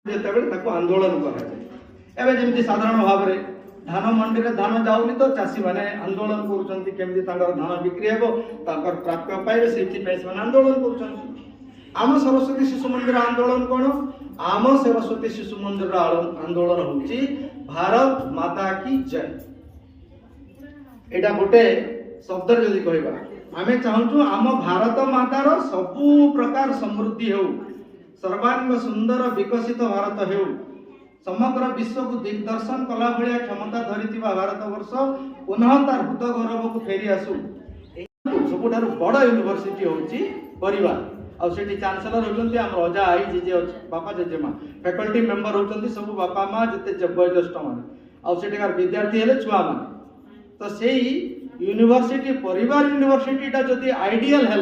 जो आंदोलन कर साधारण भाव में धान मंडी में धान जाऊनी तो चाषी मैंने आंदोलन करमी धान बिक्री हे प्राप्य पाइबे से आंदोलन कर आम सरस्वती शिशु मंदिर आंदोलन कौन आम सरस्वती शिशु मंदिर आंदोलन हूँ भारत माता की जय। यहाँ गोटे शब्द जदि कहवा आम चाहूँ आम भारत मातार सबू प्रकार समृद्धि हो सर्वांग सुंदर विकसित भारत हो समग्र विश्व को दिग्दर्शन कला भाया क्षमता धरी भारत वर्ष पुनः तार हृद गौरव को फेरी आसू सब बड़ यूनिवर्सिटी हूँ परिवार आठी चांसेलर होती आम अजा आई जेजे बापा जेजेमा फैकल्टी मेंबर होती सब बापा माँ जिते वयोज्येष्ठ मैंने आठिकार विद्यार्थी हेले छुआ मैंने तो से यूनिवर्सिटी परिवार यूनिवर्सिटीटा जदि आइडियल है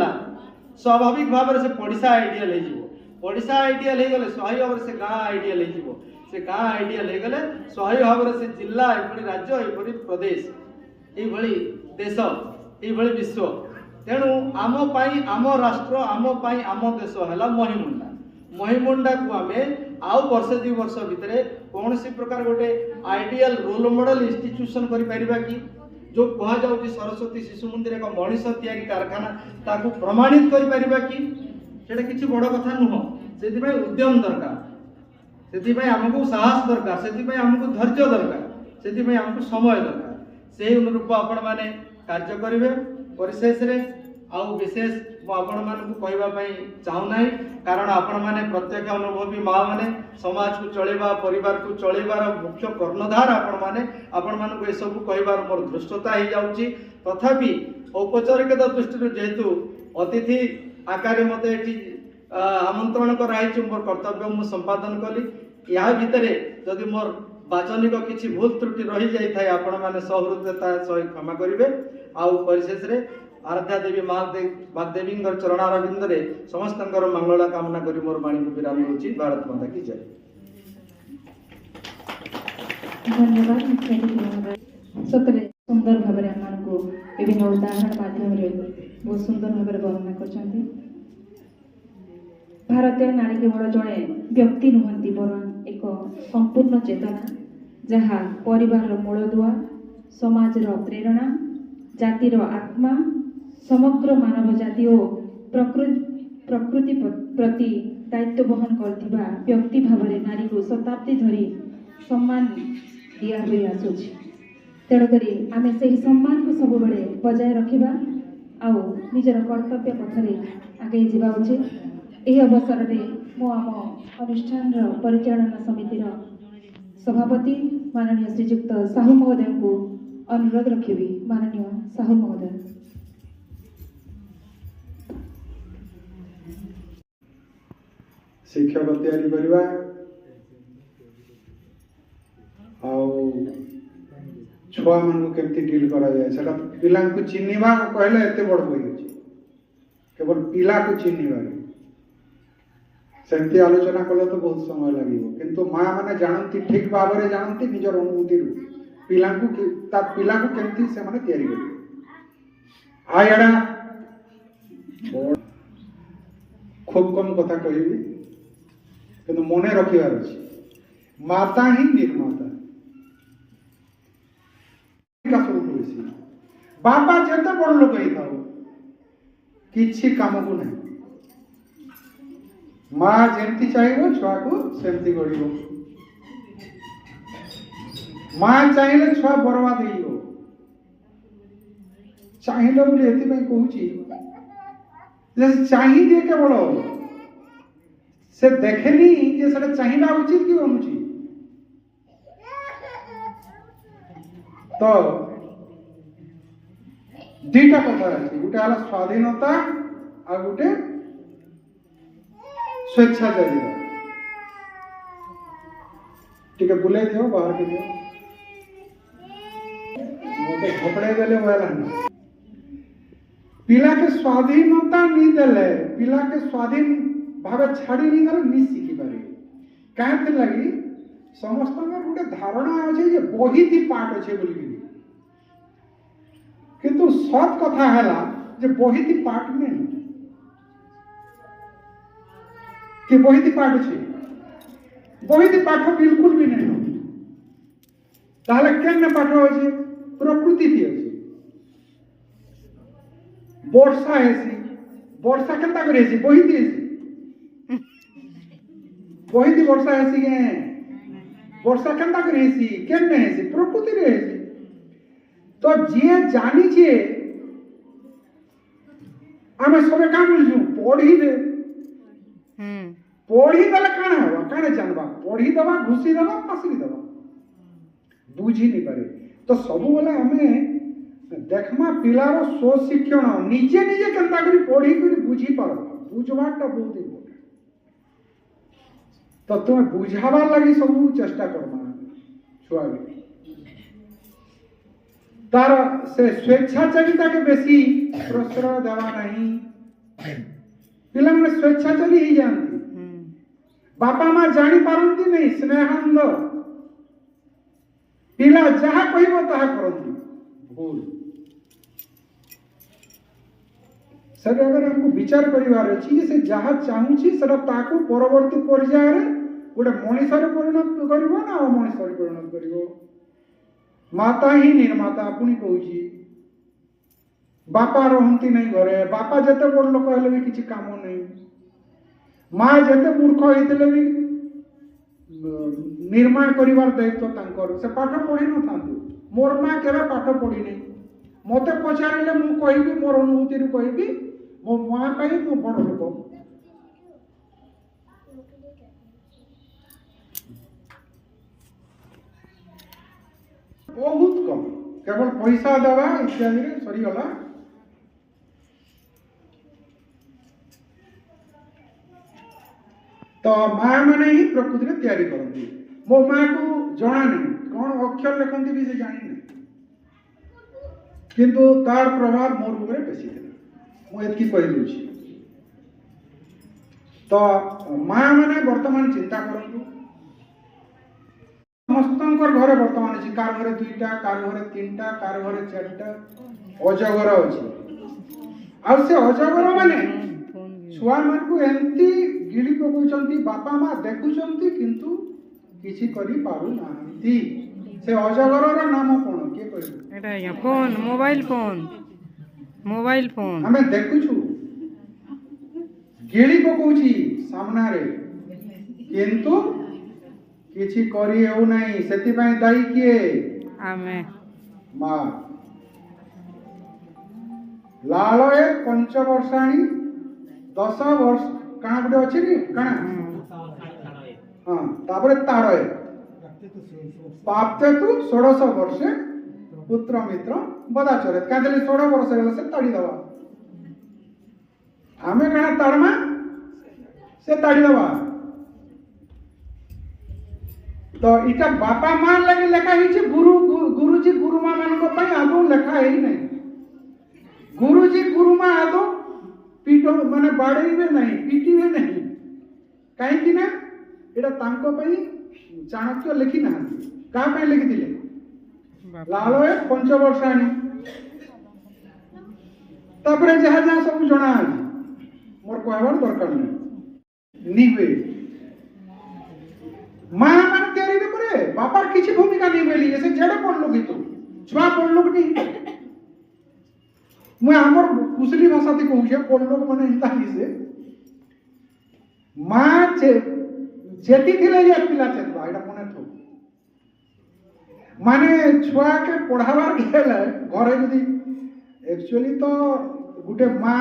स्वाभाविक भाव से पड़िशा आइडियल पड़िशा आइडियल हो गले स्वाभाविक भाव से गाँ आइडियल हो से गाँ आइडियल हो गले स्वाभाविक भाव से जिला ये राज्य ये प्रदेश ये देश ये विश्व तेणु आम आम राष्ट्र आम देश है महिमुंडा महिमुंडा को आम आउ वर्षे 2 वर्ष भितर कौन सी प्रकार गोटे आइडियल रोल मॉडल इंस्टीट्यूशन करिपरिबा कि जो कह जाउची सरस्वती शिशु मंदिर एक मनीष तैयारी कारखाना ताकू प्रमाणित करिपरिबा कि सेटा किछि बड़ कथा नुह से उद्यम दरकार से आमको साहस दरकार से आमको धैर्य दरकार से आमको समय दरकार से अनुरूप आपण माने कार्य करेंगे परिशेष आउ विशेष आपण मानक कहवाई चाहूना कारण आपण मैंने प्रत्यक्ष अनुभवी माँ मैंने समाज को चलेबा परिवार को चलेबार मुख्य कर्णधार आपण मानक ये सब कहबार मोर धृष्टता हो जाउची तथापि औपचारिकता दृष्टि जेहेतु अतिथि आकार मत ये आमंत्रण कराई मोर कर्तव्य मु संपादन कली या भितर जदि मोर वाचनिक किसी भूल त्रुटि रही जाए आपण मैंने सहृदयता सहित क्षमा करेंगे आउ परिशेष आराध्या देवी महादेवी चरणारविंद समस्त मंगला कामना करी मोर वाणी को विराम दूची। भारत माता की जय। धन्यवाद सतरे सुंदर भाव विभिन्न उदाहरण माध्यम बहुत सुंदर भाव वर्णना कर भारतीय नारी केवल जड़े व्यक्ति नुहति बरं एक संपूर्ण चेतना जहाँ परिवार मूलदुआ समाजर प्रेरणा जातिर आत्मा समग्र मानव जाति और प्रकृति प्रति दायित्व बहन करथिबा व्यक्ति भाव में नारी को शताब्दी धरी सम्मान दिया हुई आसुछि तेणुक आम से सम्मान को सब बड़े बजाय रखा आउ निजर कर्तव्य पथरे आगे जावा उचित। यह अवसर में मो आम अनुष्ठान परिचालना समितिर सभापति माननीय श्रीजुक्त साहू महोदय को अनुरोध रखी। माननीय साहू महोदय। शिक्षक तैयारी करवा छुआ मान केमती डील करा जाए सेटा पिला को चिन्हवा कहले एते बड़ बई अछि केवल पिला को चिन्हवा सेमती आलोचना कले तो बहुत समय लगे किंतु माँ माने जानती ठीक भाव में जानती निजर अनुभूति पिला को केमती से माने तैयारी करिवे आयडा खूब कम कथा कहबी किंतु मने रखिबार अछि माता ही निर्माता बापा जेते बड़ लोक ही था किछि काम को नहीं माँ जेमती चाहिए छुआ को सेमती करिवो माँ चाहिए छुआ बर्बाद हो चाहिए बोले एति में कहूची जैसे चाहिए केवल से देखेनी जे सेटा चाहिना उचित कि अनुचित तो दुईटा कथा अच्छे गोटे है स्वाधीनता आ गोटे स्वेच्छाचारिता टिके बुले दियो बाहर के दियो मोटे घोपड़े देले वाला ना पिला के स्वाधीनता नहीं देले पिला के स्वाधीन भावे छाड़ी नहीं गले नहीं सीखी पारे काहे लगी समस्त गोटे धारणा अच्छे जे बही थी पाठ अच्छे बोली किंतु सत कथा है जे बही थी पाठ नहीं कि बही थी पाठ अच्छे বহিতে পাঠ বিলকুল বি নাই তাহলে কেন পাঠ আছে প্রকৃতিতে আছে বর্ষা হেসি বর্ষা কেনতা করে হেসি বহিতে হেসি বহিতে বর্ষা হেসি কে বর্ষা কেনতা করে হেসি কেন হেসি প্রকৃতিরে হেসি তো যে জানিছে আমি সবে কাম বলছু পড়ি দে পড়ি দেলে কাଣା হবা কাଣା জানবা পড়ি দেবা ঘুষি দেবা পাসরি দেবা বুঝি নি পারে তো ସବୁବେଳେ ଆମେ দেখমা পিলার স্বশিক্ষণ নিজে নিজে কেনতা করে পড়ি করে বুঝি পারবা বুঝবাটা বহুত ইম্পর্টেন্ট তো তুমি বুঝাবার লাগি সবু চেষ্টা করবা ছুয়াকে তার সে স্বেচ্ছাচারিতাকে বেশি প্রশ্রয় দেওয়া ନାହିଁ ପିଲାମାନେ ସ୍ୱେଚ୍ଛାଚାରୀ ହେଇଯାଆନ୍ତି ବାପା ମା ଜାଣିପାରନ୍ତି ନାହିଁ ସ୍ନେହାନନ୍ଦ ପିଲା ଯାହା କହିବ ତାହା କରନ୍ତି ଭୁଲ ସେ ଜାଗାରେ ଆମକୁ ବିଚାର କରିବାର ଅଛି ଯେ ସେ ଯାହା ଚାହୁଁଛି ସେଟା ତାକୁ ପରବର୍ତ୍ତୀ ପର୍ଯ୍ୟାୟରେ ଗୋଟେ ମଣିଷରେ ପରିଣତ କରିବ ନା ଅମଣିଷରେ ପରିଣତ କରିବ ମାତା ହିଁ ନିର୍ମାତା ପୁଣି କହୁଛି ବାପା ରହନ୍ତି ନାହିଁ ଘରେ ବାପା ଯେତେ ବଡ଼ ଲୋକ ହେଲେ ବି କିଛି କାମ ନାହିଁ ମା ଯେତେ ମୂର୍ଖ ହେଇଥିଲେ ବି ନିର୍ମାଣ କରିବାର ଦାୟିତ୍ୱ ତାଙ୍କର ସେ ପାଠ ପଢ଼ି ନଥାନ୍ତୁ ମୋର ମା କେବେ ପାଠ ପଢ଼ିନି ମତେ ପଚାରିଲେ ମୁଁ କହିବି ମୋର ଅନୁଭୂତିରୁ କହିବି ମୋ ମା ପାଇଁ ମୁଁ ବଡ଼ ଲୋକ ବହୁତ କମ କେବଳ ପଇସା ଦେବା ଇତ୍ୟାଦିରେ ସରିଗଲା ତ ମା ମାନେ ହିଁ ପ୍ରକୃତିରେ ତିଆରି କରନ୍ତି ମୋ ମାକୁ ଜଣା ନାହିଁ କଣ ଅକ୍ଷର ଲେଖନ୍ତି ବି ସେ ଜାଣିନାହିଁ କିନ୍ତୁ ତାର ପ୍ରଭାବ ମୋର ଉପରେ ବେଶୀ ଥିଲା ମୁଁ ଏତିକି କହିଦେଉଛି ତ ମା ମାନେ ବର୍ତ୍ତମାନ ଚିନ୍ତା କରନ୍ତୁ ସମସ୍ତଙ୍କର ଘରେ ବର୍ତ୍ତମାନ ଅଛି କାର ଘରେ 2ଟା କାର ଘରେ 3ଟା କାର ଘରେ 4ଟା ଅଜଗର ଅଛି ଆଉ ସେ ଅଜଗର ମାନେ ଛୁଆମାନଙ୍କୁ ଏମିତି ଗିଳି ପକାଉଛନ୍ତି ବାପା ମା ଦେଖୁଛନ୍ତି କିନ୍ତୁ କିଛି କରିପାରୁନାହାନ୍ତି ସେ ଅଜଗରର ନାମ କଣ କିଏ କହିବ এটা আজ্ঞা ফোন মোবাইল ফোন ଆମେ ଦେଖୁଛୁ ଗିଳି ପକଉଛି ସାମ୍ନାରେ କିନ୍ତୁ କିଛି କରି ହେଉନାହିଁ ସେଥିପାଇଁ ଦାୟୀ କିଏ ଆମେ ମା ଲାଳଏ ପଞ୍ଚବର୍ଷାଣି 10 ବର୍ଷ କାଣା ଗୋଟେ ଅଛି ନି କାଣା ହଁ ତାପରେ ତାଳଏ ପ୍ରାପ୍ତେ ତୁ 16 ବର୍ଷେ ପୁତ୍ର ମିତ୍ର ବଦାଚରେ କାଦେଲେ 16 ବର୍ଷ ହେଲେ ସେ ତାଡ଼ି ଦେବା ଆମେ କାଣା ତାଡ଼ମା ସେ ତାଡ଼ି ଦେବା ତ ଏଟା ବାପା ମା ଲାଗି ଲେଖା ହେଇଛି ଗୁରୁଜୀ ଗୁରୁମା ମାନଙ୍କ ପାଇଁ ଆଦୌ ଲେଖା ହେଇନାହିଁ ଗୁରୁଜୀ ଗୁରୁମା ଆଦୌ ପିଟ ମାନେ ବାଡ଼େଇବେ ନାହିଁ ପିଟିବେ ନାହିଁ କାହିଁକି ନା ଏଟା ତାଙ୍କ ପାଇଁ ଚାଣକ୍ୟ ଲେଖି ନାହାନ୍ତି କାହା ପାଇଁ ଲେଖିଥିଲେ ଲାଳଏ ପଞ୍ଚବର୍ଷାଣି ତାପରେ ଯାହା ଯାହା ସବୁ ଜଣା ଅଛି ମୋର କହିବାର ଦରକାର ନାହିଁ ନିବେ ମା ମାନେ ତିଆରି করে বাবার কিছু ভূমিকা নেই বলি এসে যেটা পড়লো কিন্তু ছুয়া পড়লো কি মুই আমার কুশলী ভাষাতে কହୁছে পড়লো মানে ইন্তা হিসে মা যেটি ଥିଲେ যে পিলা চেতবা এটা মনে থাক মানে ছুয়াকে পড়াবার গেলে ঘরে যদি একচুয়ালি তো গোটে মা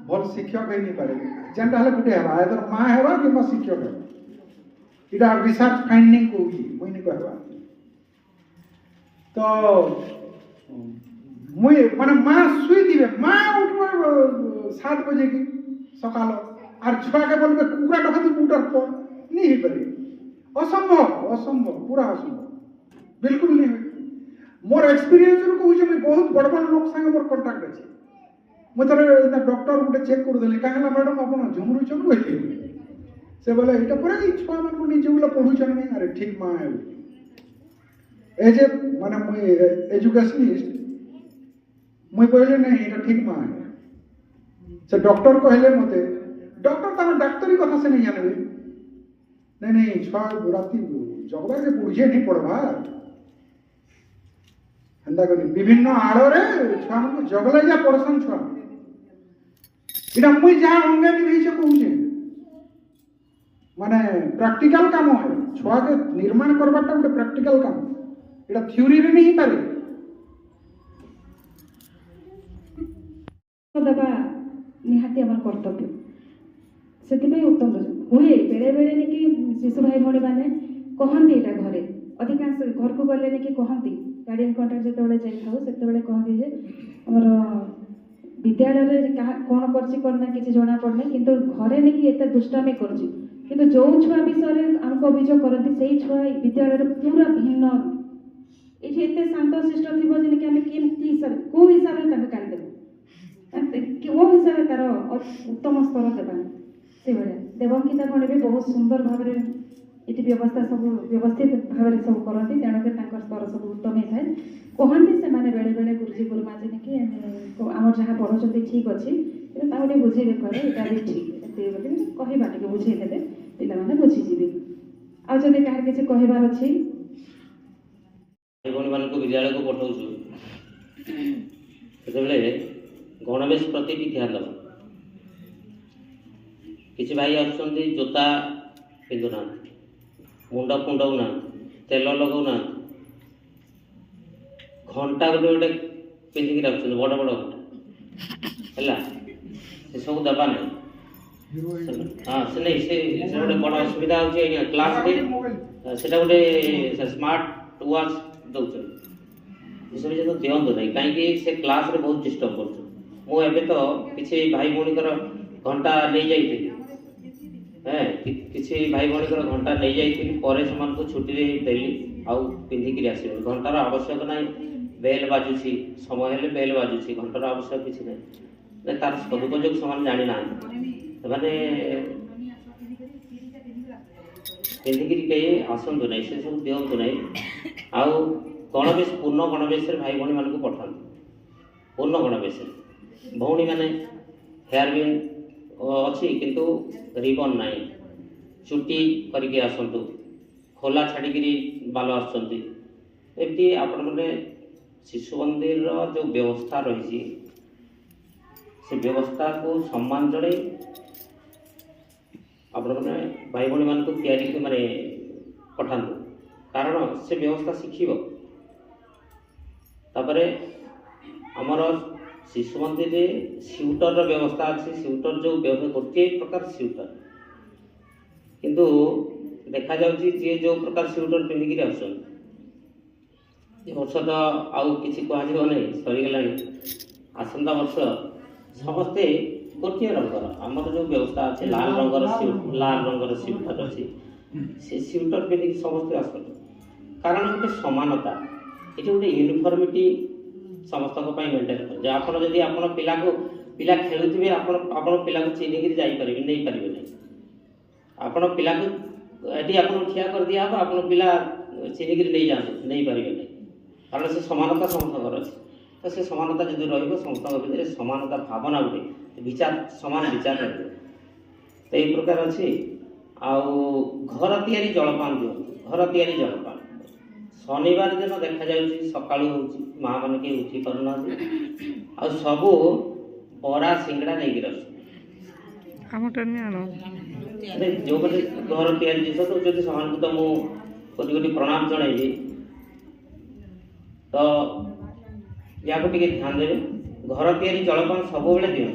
ভাল শিক্ষক হই নি পারে যেটা হলে গোটে হেবা এদর মা হেবা কিংবা শিক্ষক হেবা এটা রিসার্চ ফাইন্ডিং কହୁଛି ମୁଇଁ ନି କହିବା ତ ମୁଇଁ ମାନେ ମା শুই দিবে মা উঠবে 7 बजे की সকাল আর ছুয়াকে বলবে কুকুরা ডকাতি উঠার পর নি হইপারে অসম্ভব অসম্ভব পুরা অসম্ভব বিলকুল নি হয় মোর এক্সপেরিয়েন্স রু কହୁଛି আমি বহুত বড় বড় লোক সঙ্গে মোর কন্টাক্ট আছে মই তারে ডক্টর গুটে চেক করে দেলি কাহলা ম্যাডাম আপন ঝুমরু চলু হইছে से बोले এটা পরে এই ছুয়া মানুষ নিজেগুলো পড়ুছেন না আরে ঠিক মা এই যে মানে মুই এডুকেশনিস্ট মুই কইলে না এটা ঠিক মা সে ডক্টর কইলে মতে ডক্টর তার ডাক্তারি কথা সে নাই জানবে नहीं नहीं छुआ राति जगबार के बुझे नहीं पड़वा हेंदा करी विभिन्न आड़ो रे छुआ को जगले जा पड़सन छुआ इटा मुई जहाँ अंगे नहीं से कहूचे माने प्रैक्टिकल काम है छुआ के निर्माण करबाटा गोटे प्रैक्टिकल काम इटा थ्योरी रे नहीं पारे देवा निहाती आम कर्तव्य से उत्तम हुए बेले बेले नहीं कि शिशु भाई भौणी मैंने कहती यहाँ घरे अधिकांश घर को गले नहीं कि कहती गार्डियन कंटाक्ट जो जाए से कहती जे आमर विद्यालय कौन करना किसी जना पड़ना किंतु घरे नहीं कि एत दुष्टामी कर जो छुआ विषय आमको अभियोग करती से छुआ विद्यालय पूरा भिन्न ये एत शांत शिष्ट थी कि आम हिसाब कौ हिसाब से काढ़ीदेव वो हिसाब से तार उत्तम स्तर देवा से भाया देवंकिता भणी भी बहुत सुंदर भाव ये व्यवस्था सब व्यवस्थित भाव में सब करती तेणुक स्तर सब उत्तम होता है कहती से बेले बेले गुरुजी गुरुमा जी कि आम जहाँ पढ़ाते ठीक अच्छी गोटे बुझे कहे यहाँ भी ठीक कहवा टे बुझेदे पे बुझीजी आज कह किसी कहबार अच्छी भाई भौणी मान विद्यालय को पठाऊँ से गणवेश प्रति भी ध्यान देव किसी भाई आसुँच जोता पिंधुना मुंड कुंडाऊना तेल लगौना घंटा गोटे गोटे पिंधिकी रखुच्च बड़ बड़ घंटा है सब देवा ना हाँ से नहीं से गोटे बड़ असुविधा हो क्लास से गोटे स्मार्ट वाच दौर ये सब जिन दिंतु ना कहीं से क्लास रे बहुत डिस्टर्ब कर मुझे तो किसी भाई भौणी घंटा नहीं जाइए किसी भाई भौणी घंटा नहीं जाइए को छुट्टी देली आउ पिंधिकी आस घंटार आवश्यक ना बेल बाजुची समय हेले बेल बाजुची घंटार आवश्यक किसी ना तार सदुपयोग से जानी ना मैंने पिंधिकी कहीं आसतु ना से सब दिंतु ना आउ गणवेश पूर्ण गणवेश भाई भौणी मान पठाते पूर्ण गणवेश भौणी मैंने हेयर बिन अच्छी किंतु रिबन नाई चुटी करके आसतु खोला छाड़ी बाल आमती आपण मैंने शिशु मंदिर जो व्यवस्था रही से व्यवस्था को सम्मान जड़े आपण मैंने भाई भौणी मान माने पठातु कारण से व्यवस्था शिखिब तापरे आमर शिशु मंदिर स्यूटर व्यवस्था अच्छी स्यूटर जो गोटे प्रकार स्यूटर किंतु देखा जाउची जे जो प्रकार स्यूटर पिंधिकी आसन वर्ष तो आउ किसी कहना नहीं सरीगला आसंता वर्ष समस्ते गोटे रंगर आमर जो व्यवस्था अच्छे लाल रंगर स्यूटर अच्छी से स्यूटर पिंधिकी समस्ते आसन कारण गोटे समानता ये गोटे यूनिफर्मिटी समस्त मेन्टेन कर आप पिला खेलुवे आप पिला चिन्हिक जापर नहीं पारे ना आप पिला ये आप ठिया कर दिया आप पिला चिन्हिक नहीं जातु नहीं पारे ना कारण से समानता समस्त अच्छे तो से समानता जब समस्त भर समानता भावना गोटे विचार सामान विचार रही तो ये प्रकार अच्छी आउ घर तैयारी जलपान दिखाँ घर तैयारी जलपान शनिवार दिन देखा सका माँ मैंने कहीं उठी पारना सबू बरा सिंगड़ा नहीं जो मैंने घर तैयारी जिस दौरान से तो मुझे गोटी प्रणाम जनइबी तो या ध्यान देवे घर तैयारी जलपान सब बेले दिखाँ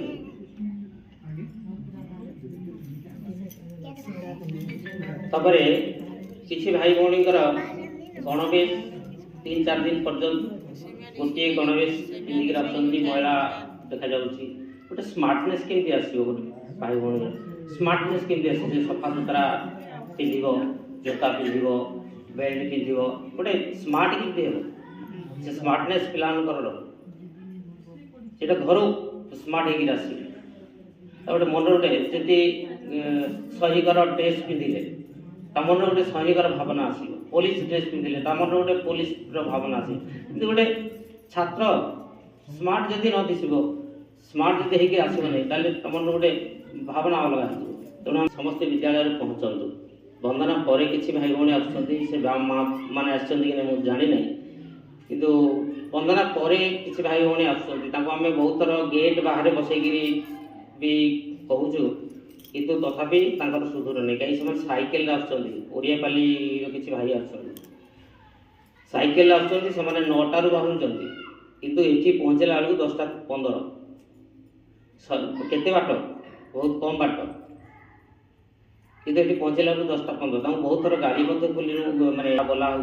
तापर किसी भाई भौणी गणवेश 3-4 दिन पर्यंत गोटे गणवेश पिंधिकी आसती महिला देखा गोटे स्मार्टनेस केमती आसो गोटे भाई भौणी स्मार्टनेस केमती आस सफा सुतरा पिंध जोता पिंध बेल्ट पिंध गोटे स्मार्ट केमती हे से स्मार्टनेस पिलांकर से घर स्मार्ट होगी आस गोटे मन गोटे जमी सैनिकर ड्रेस पिंधिले मन गोटे सैनिकर भावना आसो पुलिस ड्रेस पिंधिले मन गोटे पुलिस भावना आस गोटे छात्र स्मार्ट जदि न दिशब स्मार्ट जब होगी आसो नहीं तुम गोटे भावना अलग आस तेणु समस्ते विद्यालय पहुँचतु वंदना पर किसी भाई भाई आसुँच से माँ मैंने आसि जानी ना किंतु वंदना पर किसी भाई भाई आसुँच आम बहुत थर गेट बाहर बसैकि भी कहूँ किंतु तथापि सुधुर नहीं कहीं साइकेल आसपाली किसी भाई साइकेल आसुँच से 9टारू बाहर किंतु ये पहुँचला बेलू 10:15 केते बाट बहुत कम बाट किंतु ये पहुँचला बेलू 10:15 बहुत थर गाड़ी माने बोला हो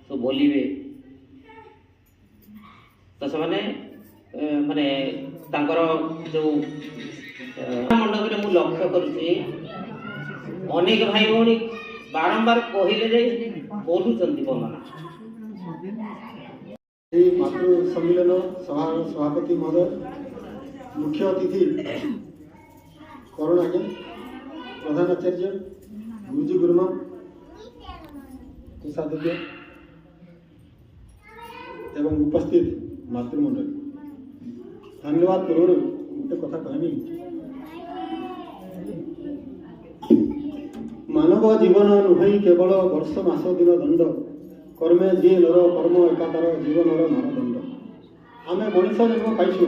सब बोलिए तो से माने जो मंडप में लक्ष्य करुच्ची अनेक भाई भौणी बारंबार कहले बोलुंट वंदना मातृ सम्मिलन सभापति महोदय मुख्य अतिथि करुण आज्ञा प्रधान आचार्य गुरुजी गुरुमा कोषाध्यक्ष एवं उपस्थित मातृमंडल धन्यवाद पूर्व गोटे कथा कहमी मानव जीवन नुहई केवल वर्ष मास दिन दंड कर्मे जी नर कर्म एकाकार जीवन मानदंड आम मनीष जन्म पाइछु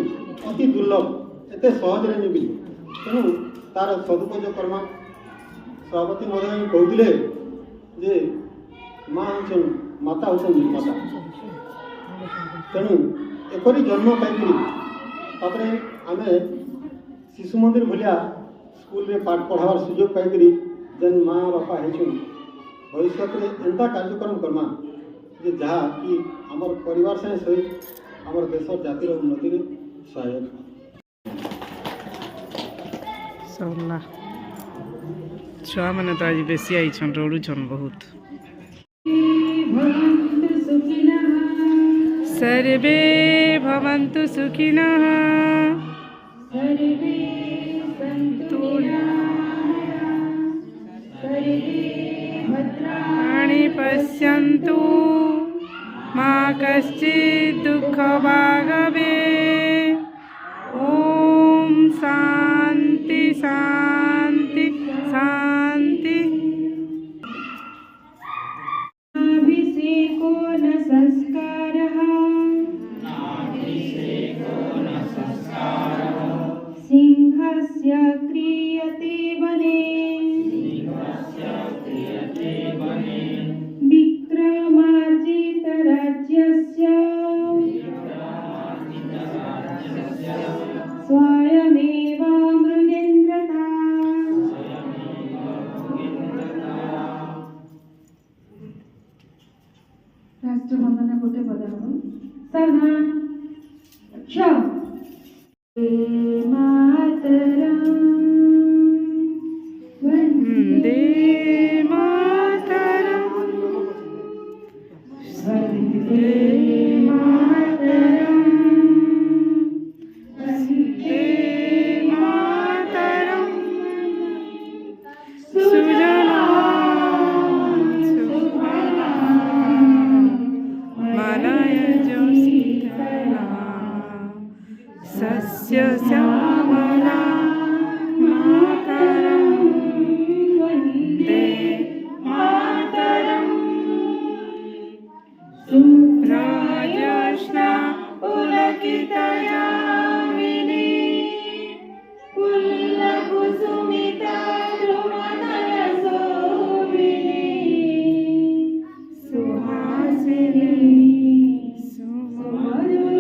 अति दुर्लभ एत सहज मिली तेणु तार सदुपयोग कर्मा सभापति महोदय कहते जे माँ हूँ माता हूँ निर्माता तेणु एपरी जन्म पाई आम शिशु मंदिर भाया स्कूल रे पाठ पढ़ार सुजोग पाई जेन माँ बापा हो भविष्य में एंता कार्यक्रम करमा जे जहाँ कि आमर परिवार साथ सहित आमर देश जातिर उन्नति सहायक सरला छुआ मैंने तो आज बेसी आई रोड़ुन बहुत सर्वे भवन्तु सुखिनः सर्वे सन्तु भद्राणि पश्यन्तु मा कश्चित् दुःखभाग् भवेत्। ॐ शान्ति शान्ति शान्ति। अभिषेको न संस्कारः सिंहस्य क्रियते वने विक्रमार्जितराज्यस्य स्वयमेव मृगेन्द्रता। राष्ट्रवंदना गोटे पद सावधान श मातरम् वन्दे मातरम् वन्दे मातरम् वन्दे मातरम् सुजलां सुफलां मलयज शीतलां सस्य श्यामला मातरं वन्दे मातरं शुभ्रज्योत्स्ना पुलकितयामिनी पुल्लकुसुमिता ध्रुवनयशोभिनी सुहासिनी सुमधुरभाषिणी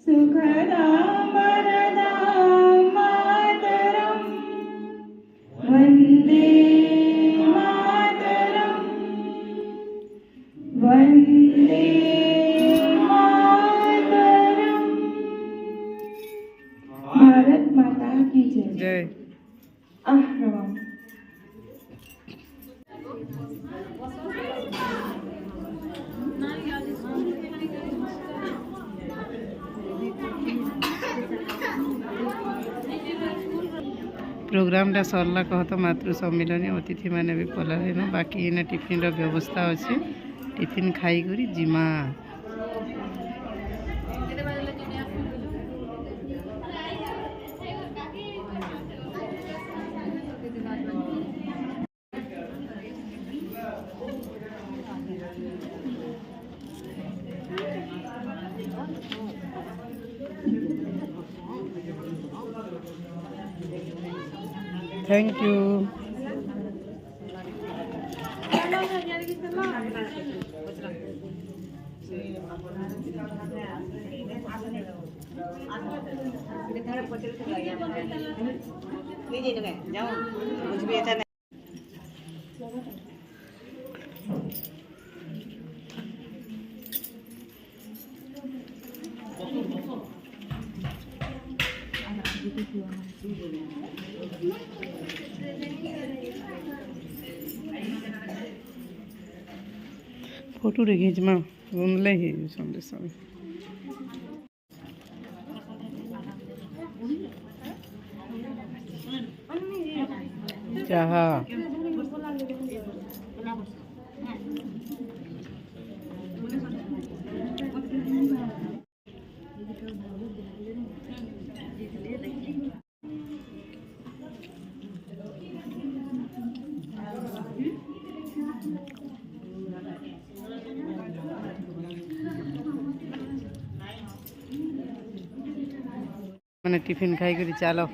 सुखदां वरदां मातरं वन्दे मातरं वन्दे मातरं। भारत माता की जय। आह्रवम्। प्रोग्रामटा सरला कह तो मातृ सम्मिलन अतिथि मैंने भी पलारेन बाकी एने टिफिन व्यवस्था अच्छे टिफिन खाई करी जिमा। Thank you. फोटो रे खींचमा घूमले ही संगे संगे चाहा मैंने टिफिन खाई करी चलो